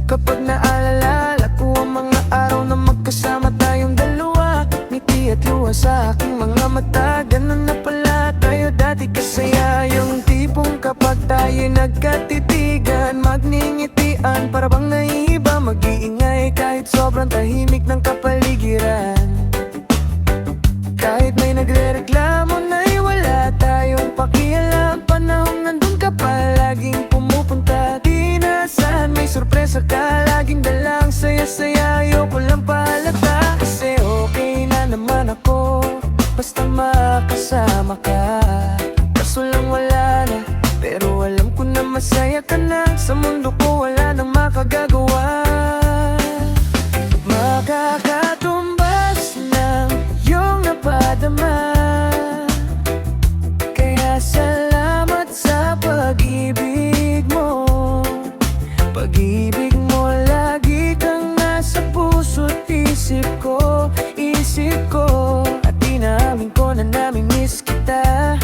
Kapag naalala ko ang mga araw na magkasama tayong dalawa, ngiti at luha sa aking mga mata. Ganun na pala tayo dati kasaya, yung tipong kapag tayo nagkatitigan, magningitian para bang naiiba, mag-iingay kahit sobrang tahimik ng kapaligiran. Kahit may nagrereklamo na'y wala tayong pakialam, panahong nandun ka pa, laging pumupunta. Di na saan may sorpresa ka, laging dalang saya-saya. Ayoko lang pahalata, kasi okay na naman ako basta makasama ka. Kaso lang wala na, pero alam ko na masaya ka na. Sa mundo ko wala nang makagagawa. Makakatumbas ng iyong napadama, kaya salamat sa pag-ibig mo. Pag-ibig mo, lagi kang nasa puso't isip ko, isip ko. At inamin ko na nami-miss kita,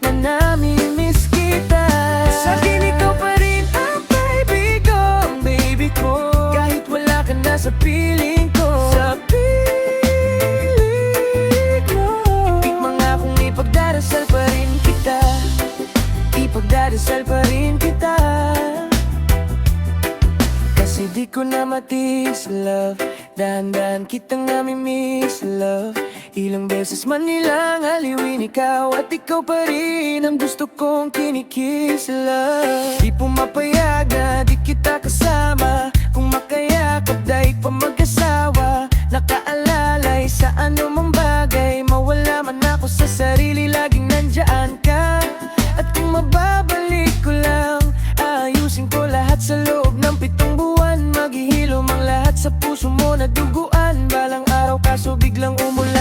na nami-miss kita. Sa'kin ikaw pa rin ang baby ko, ang baby ko. Kahit wala ka na sa piling ko, sa piling ko. Itikma nga kung ipagdarasal pa rin kita, ipagdarasal pa rin kita. Kasi di ko na matiis, love, dahan-dahan kitang nami-miss, love. Ilang beses man nilang aliwin ikaw, at ikaw pa rin ang gusto kong kinikiss, love. Di pumapayag na di kita kasama, kung makayakap daig pa mag-asawa. Nakaalalay sa anumang bagay, mawala man ako sa sarili, laging nandyan ka. At kung mababalik ko lang, ayusin ko lahat sa loob ng 7 buwan. Maghihilom ang lahat sa puso mo na duguan. Balang araw kaso biglang umulan.